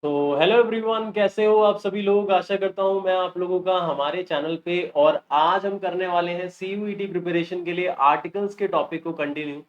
तो hello everyone, कैसे हो आप सभी लोग। आशा करता हूँ मैं आप लोगों का हमारे चैनल पे। और आज हम करने वाले हैं सीयूईटी प्रिपरेशन के लिए आर्टिकल्स के टॉपिक को कंटिन्यू।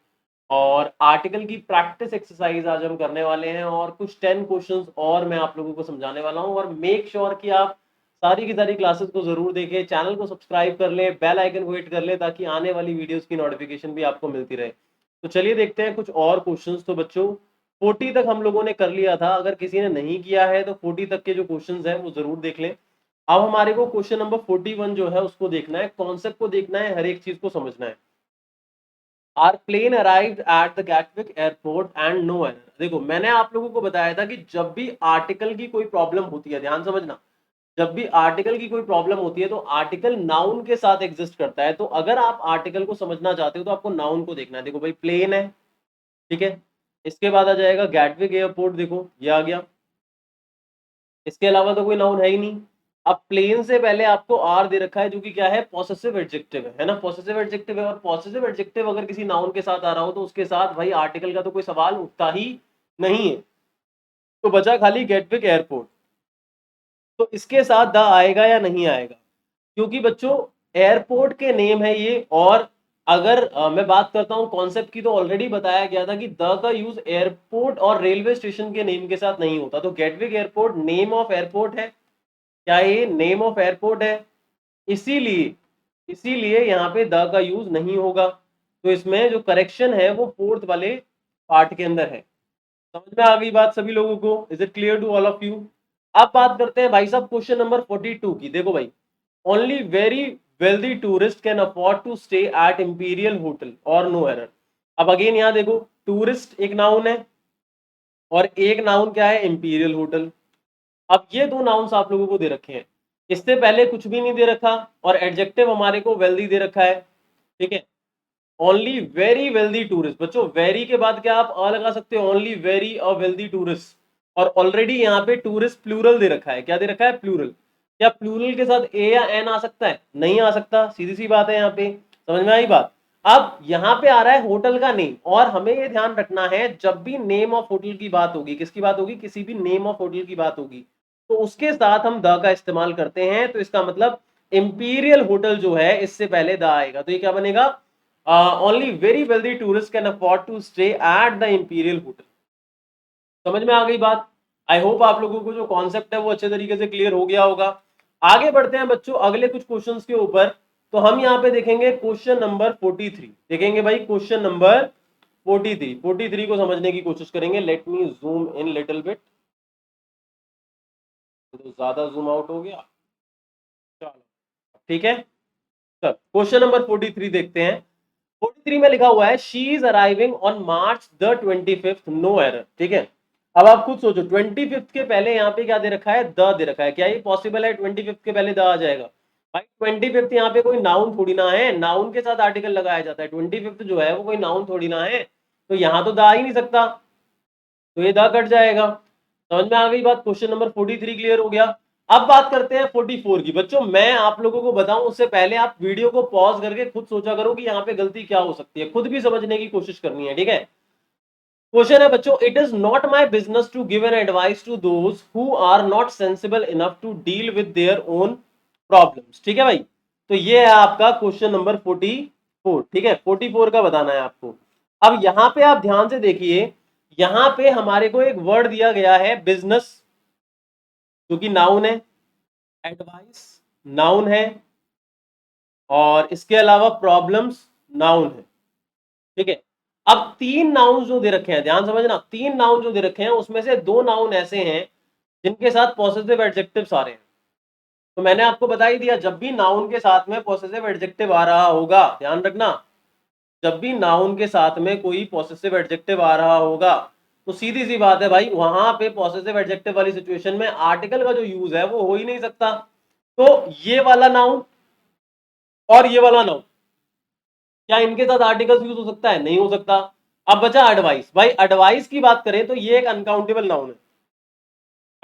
और आर्टिकल की प्रैक्टिस एक्सरसाइज आज हम करने वाले हैं और कुछ 10 क्वेश्चंस और मैं आप लोगों को समझाने वाला हूँ। और मेक श्योर कि आप सारी की सारी क्लासेस को जरूर देखें, चैनल को सब्सक्राइब कर ले, बेल आइकन को हिट कर ले ताकि आने वाली वीडियोस की नोटिफिकेशन भी आपको मिलती रहे। तो चलिए देखते हैं कुछ और क्वेश्चंस। तो बच्चों 40 तक हम लोगों ने कर लिया था, अगर किसी ने नहीं किया है तो 40 तक के जो क्वेश्चंस हैं वो जरूर देख लें। अब हमारे को क्वेश्चन नंबर 41 जो है उसको देखना है, कॉन्सेप्ट को देखना है, हर एक चीज को समझना है। Our plane arrived at the Gatwick airport and no error. देखो मैंने आप लोगों को बताया था कि जब भी आर्टिकल की कोई प्रॉब्लम होती है, ध्यान समझना, जब भी आर्टिकल की कोई प्रॉब्लम होती है तो आर्टिकल नाउन के साथ एग्जिस्ट करता है। तो अगर आप आर्टिकल को समझना चाहते हो तो आपको नाउन को देखना है। देखो भाई प्लेन है, ठीक है। इसके बाद आ जाएगा गैटविक एयरपोर्ट, देखो ये आ गया। इसके अलावा तो कोई नाउन है ही नहीं। अब प्लेन से पहले आपको आर दे रखा है जो कि क्या है, पॉसेसिव एडजेक्टिव है ना, पॉसेसिव एडजेक्टिव है। और पॉसेसिव एडजेक्टिव अगर किसी नाउन के साथ आ रहा हो तो उसके साथ भाई आर्टिकल का तो कोई सवाल उठता ही नहीं है। तो बचा खाली गेटविक एयरपोर्ट। तो इसके साथ द आएगा या नहीं आएगा, क्योंकि बच्चों एयरपोर्ट के नेम है ये। और अगर मैं बात करता हूं कॉन्सेप्ट की, तो ऑलरेडी बताया गया था कि द का यूज एयरपोर्ट और रेलवे स्टेशन के नेम के साथ नहीं होता। तो Gatwick airport name of airport है, क्या ये नेम ऑफ एयरपोर्ट है, इसीलिए इसीलिए यहाँ पे द का यूज नहीं होगा। तो इसमें जो करेक्शन है वो फोर्थ वाले पार्ट के अंदर है। समझ में आ गई बात सभी लोगों को? Is it clear to all of you? अब बात करते हैं भाई साहब क्वेश्चन नंबर 42 की। देखो भाई, only very wealthy tourist can afford to stay at Imperial hotel और नो एरर। अब अगेन यहाँ देखो, टूरिस्ट एक नाउन है और एक नाउन क्या है, इंपीरियल होटल। अब ये दो नाउन्स आप लोगों को दे रखे हैं, इससे पहले कुछ भी नहीं दे रखा। और एडजेक्टिव हमारे को वेल्दी दे रखा है, ठीक है। ओनली वेरी वेल्दी टूरिस्ट, बच्चों वेरी के बाद क्या आप लगा सकते हो, only very a wealthy tourist. और ऑलरेडी यहाँ पे टूरिस्ट प्लूरल दे रखा है, क्या दे रखा है, प्लूरल। क्या प्लूरल के साथ ए या एन आ सकता है? नहीं आ सकता, सीधी सी बात है यहाँ पे। समझ में आई बात? अब यहाँ पे आ रहा है होटल का नेम, और हमें ये ध्यान रखना है जब भी नेम ऑफ होटल की बात होगी, किसकी बात होगी, किसी भी नेम ऑफ होटल की बात होगी, तो उसके साथ हम द का इस्तेमाल करते हैं। तो इसका मतलब इंपीरियल होटल जो है इससे पहले द आएगा। तो ये क्या बनेगा, only very wealthy tourist can afford to stay at the Imperial hotel. समझ में आ गई बात? आई होप आप लोगों को जो कॉन्सेप्ट है वो अच्छे तरीके से क्लियर हो गया होगा। आगे बढ़ते हैं बच्चों अगले कुछ क्वेश्चंस के ऊपर। तो हम यहाँ पे देखेंगे क्वेश्चन नंबर 43, देखेंगे भाई क्वेश्चन नंबर 43 को समझने की कोशिश करेंगे। Let me zoom in little bit, तो ज्यादा जूम आउट हो गया, चलो ठीक है। क्वेश्चन नंबर 43 देखते हैं। 43 में लिखा हुआ है she is arriving on March the 25th, no error, ठीक है। अब आप खुद सोचो 25th के पहले यहाँ पे क्या दे रखा है, द दे रखा है। क्या ये पॉसिबल है 25th के पहले द आ जाएगा? भाई 25th यहाँ पे कोई नाउन थोड़ी ना है, नाउन के साथ आर्टिकल लगाया जाता है। 25th जो है वो कोई नाउन थोड़ी ना है, तो यहाँ तो द आ ही नहीं सकता, तो ये द कट जाएगा। समझ में आ गई बात? क्वेश्चन नंबर 43 क्लियर हो गया। अब बात करते हैं 44 की। बच्चों मैं आप लोगों को बताऊं उससे पहले आप वीडियो को पॉज करके खुद सोचा करो कि यहाँ पे गलती क्या हो सकती है, खुद भी समझने की कोशिश करनी है, ठीक है। क्वेश्चन है बच्चों, it is not my business to give an advice to those who are not sensible enough to deal with their own problems, ठीक है भाई। तो ये है आपका क्वेश्चन नंबर 44, ठीक है। 44 का बताना है आपको। अब यहां पे आप ध्यान से देखिए, यहां पे हमारे को एक वर्ड दिया गया है बिजनेस, जो कि नाउन है, एडवाइस नाउन है, और इसके अलावा प्रॉब्लम्स नाउन है, ठीक है। अब तीन नाउन जो दे रखे हैं, ध्यान समझना, तीन नाउन जो दे रखे हैं उसमें से दो नाउन ऐसे हैं जिनके साथ पॉसेसिव एडजेक्टिव्स आ रहे हैं। तो मैंने आपको बता ही दिया, जब भी नाउन के साथ में पॉसेसिव एडजेक्टिव आ रहा होगा, ध्यान रखना, जब भी नाउन के साथ में कोई पॉसेसिव एडजेक्टिव आ रहा होगा तो सीधी सी बात है भाई, वहां पे पॉसेसिव एडजेक्टिव वाली सिचुएशन में आर्टिकल का जो यूज है वो हो ही नहीं सकता। तो ये वाला नाउन और ये वाला नाउन, क्या इनके साथ आर्टिकल्स यूज हो सकता है? नहीं हो सकता। अब बचा एडवाइस। भाई एडवाइस की बात करें तो ये एक अनकाउंटेबल नाउन है,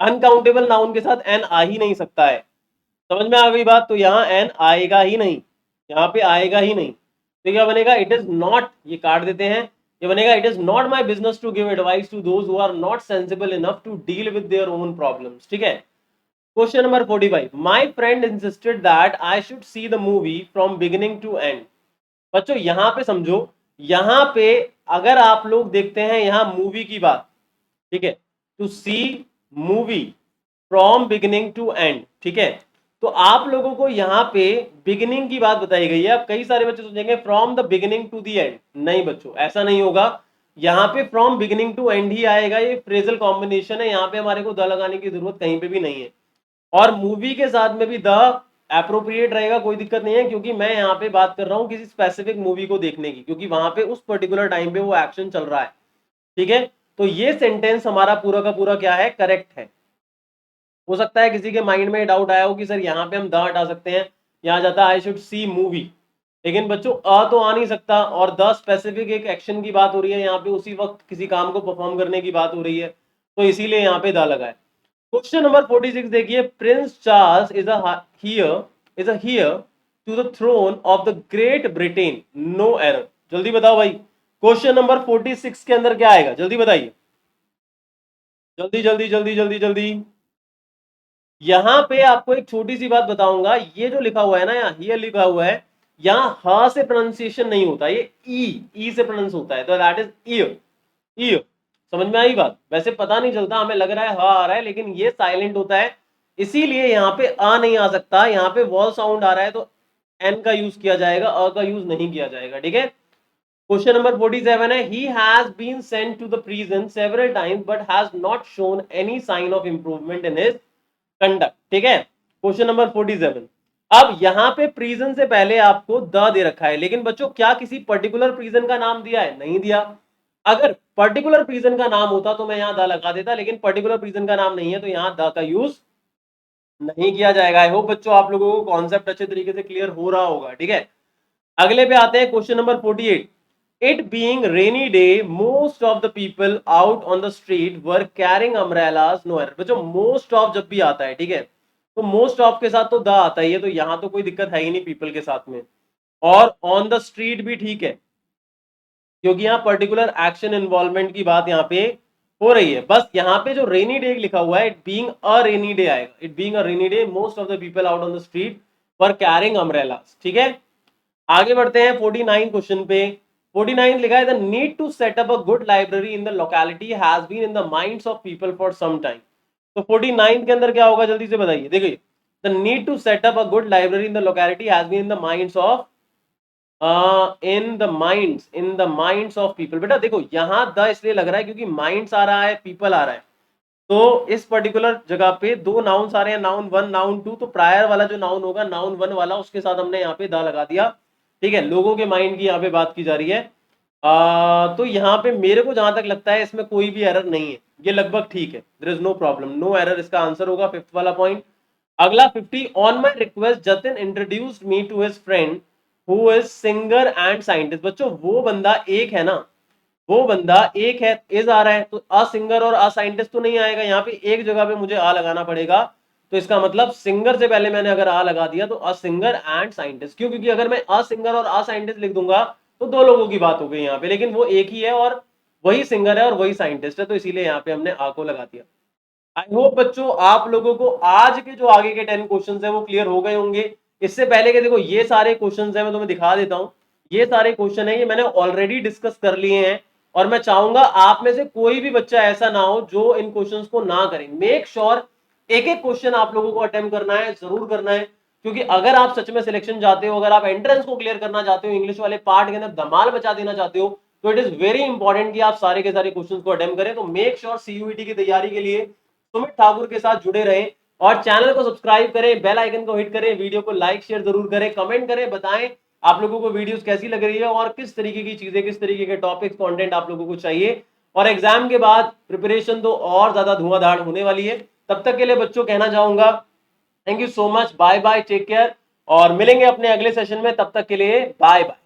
अनकाउंटेबल नाउन के साथ एन आ ही नहीं सकता है। समझ में आ गई बात? तो यहाँ एन आएगा ही नहीं, यहाँ पे आएगा ही नहीं। तो क्या बनेगा, इट इज नॉट, ये काट देते हैं, ये बनेगा it is not my business to give advice to those who are not sensible enough to deal with their own problems. ठीक है, question number 45, my friend insisted that I should see the movie from beginning to end. बच्चों यहां पे समझो, यहां पे अगर आप लोग देखते हैं यहां मूवी की बात, ठीक है, to see movie from beginning to end, ठीक है, तो आप लोगों को यहाँ पे बिगिनिंग की बात बताई गई है। अब कई सारे बच्चे सोचेंगे from the beginning to the end, नहीं बच्चों ऐसा नहीं होगा, यहाँ पे फ्रॉम बिगिनिंग टू एंड ही आएगा। ये फ्रेजल कॉम्बिनेशन है, यहाँ पे हमारे को द लगाने की जरूरत कहीं पे भी नहीं है, और मूवी के साथ में भी द एप्रोप्रिएट रहेगा, कोई दिक्कत नहीं है, क्योंकि मैं यहाँ पे बात कर रहा हूँ किसी स्पेसिफिक मूवी को देखने की, क्योंकि वहां पे उस पर्टिकुलर टाइम पे वो एक्शन चल रहा है। ठीक है, तो ये सेंटेंस हमारा पूरा का पूरा क्या है, करेक्ट है। हो सकता है किसी के माइंड में डाउट आया हो कि सर यहाँ पे हम द हटा सकते हैं, यहाँ जाता है आई शुड सी मूवी, लेकिन बच्चों अ तो आ नहीं सकता, और द स्पेसिफिक एक एक्शन की बात हो रही है यहाँ पे, उसी वक्त किसी काम को परफॉर्म करने की बात हो रही है, तो इसीलिए यहाँ पे द लगा है। क्वेश्चन नंबर 46 देखिए, Prince Charles is a heir to the throne of the Great Britain, no error. जल्दी बताओ भाई, क्वेश्चन नंबर 46 के अंदर क्या आएगा, जल्दी बताइए, जल्दी जल्दी जल्दी जल्दी जल्दी। यहां पे आपको एक छोटी सी बात बताऊंगा, ये जो लिखा हुआ है ना, यहाँ हियर लिखा हुआ है, यहाँ ह से प्रोनाउंसिएशन नहीं होता, ये ई से प्रोनाउंस होता है, तो दैट इज ईयर, ईयर। समझ में आई बात? वैसे पता नहीं चलता, हमें लग रहा है ह आ रहा है, लेकिन ये साइलेंट होता है, इसीलिए यहाँ पे अ नहीं आ सकता, यहाँ पे वॉल साउंड आ रहा है, तो एन का यूज किया जाएगा, अ का यूज नहीं किया जाएगा। ठीक है, क्वेश्चन नंबर 47 है, he has been sent to the prison several times but has not shown any sign of improvement in his conduct. ठीक है, क्वेश्चन नंबर 47, अब यहां पे प्रिजन से पहले आपको द दे रखा है, लेकिन बच्चों क्या किसी पर्टिकुलर प्रिजन का नाम दिया है? नहीं दिया। अगर पर्टिकुलर प्रिजन का नाम होता तो मैं यहां द लगा देता, लेकिन पर्टिकुलर प्रिजन का नाम नहीं है, तो यहां द का यूज नहीं किया जाएगा। आई होप बच्चों आप लोगों को कॉन्सेप्ट अच्छे तरीके से क्लियर हो रहा होगा। ठीक है, अगले पे आते हैं, question number 48, it being rainy day most of the people out on the street were carrying umbrellas, no error. बच्चों मोस्ट ऑफ जब भी आता है, ठीक है, तो मोस्ट ऑफ के साथ तो द आता ही है, तो यहां तो कोई दिक्कत है ही नहीं पीपल के साथ में, और ऑन द स्ट्रीट भी ठीक है, क्योंकि यहाँ पर्टिकुलर एक्शन इन्वॉल्वमेंट की बात यहाँ पे हो रही है। बस यहाँ पे जो रेनी डे लिखा हुआ है, it being a rainy day आएगा, it being a rainy day most of the people out on the street were carrying umbrellas. ठीक है, आगे बढ़ते हैं 49 क्वेश्चन पे। 49 लिखा है, the need to set up a good library in the locality has been in the minds of people for some time. तो 49 के अंदर क्या होगा, जल्दी से बताइए। देखिए, the need to set up a good library in the locality has been in the minds of in the minds of people. बेटा देखो, यहां द इसलिए लग रहा है क्योंकि माइंड्स आ रहा है, पीपल आ रहा है, तो इस पर्टिकुलर जगह पे दो नाउन्स आ रहे हैं, नाउन वन नाउन टू, तो प्रायर वाला जो नाउन होगा, नाउन वन वाला, उसके साथ हमने यहाँ पे द लगा दिया। ठीक है, लोगों के माइंड की यहाँ पे बात की जा रही है। तो यहाँ पे मेरे को जहां तक लगता है इसमें कोई भी एरर नहीं है, ये लगभग ठीक है, there is no problem, no error इसका आंसर होगा, फिफ्थ वाला पॉइंट। अगला 50, on my request Jatin introduced me to his friend who is singer and scientist. बच्चों वो बंदा एक है ना, वो बंदा एक है, इज आ रहा है, तो अ सिंगर और अ साइंटिस्ट तो नहीं आएगा, यहाँ पे एक जगह पे मुझे आ लगाना पड़ेगा, तो इसका मतलब सिंगर से पहले मैंने अगर आ लगा दिया तो अ सिंगर एंड साइंटिस्ट। क्यों? क्योंकि अगर मैं अ सिंगर और अ साइंटिस्ट लिख दूंगा तो दो लोगों की बात हो गई यहाँ पे, लेकिन वो एक ही है और वही सिंगर है और वही साइंटिस्ट है, तो इसीलिए यहाँ पे हमने आ को लगा दिया। आई होप बच्चों आप लोगों को आज के जो आगे के 10 क्वेश्चंस हैं वो क्लियर हो गए होंगे। इससे पहले के देखो, ये सारे क्वेश्चंस हैं, मैं तुम्हें दिखा देता हूं, ये सारे क्वेश्चन है, ये मैंने ऑलरेडी डिस्कस कर लिए हैं, और मैं चाहूंगा आप में से कोई भी बच्चा ऐसा ना हो जो इन क्वेश्चंस को ना करें। मेक श्योर एक एक क्वेश्चन आप लोगों को अटेम्प्ट करना है, जरूर करना है, क्योंकि अगर आप सच में सिलेक्शन चाहते हो, अगर आप एंट्रेंस को क्लियर करना चाहते हो, इंग्लिश वाले पार्ट के अंदर धमाल बचा देना चाहते हो, तो इट इज वेरी इंपॉर्टेंट कि आप सारे के सारे क्वेश्चंस को अटेम्प्ट करें। तो मेक श्योर सीयूईटी की तैयारी के लिए सुमित ठाकुर के साथ जुड़े रहें, और चैनल को सब्सक्राइब करें, बेल आइकन को हिट करें, वीडियो को लाइक शेयर जरूर करें, कमेंट करें, बताएं आप लोगों को वीडियोस कैसी लग रही है और किस तरीके की चीजें, किस तरीके के टॉपिक्स कंटेंट आप लोगों को चाहिए। और एग्जाम के बाद प्रिपरेशन तो और ज्यादा धुआंधार होने वाली है। तब तक के लिए बच्चों कहना चाहूंगा, thank you so much, bye bye, take care, और मिलेंगे अपने अगले सेशन में, तब तक के लिए बाय बाय।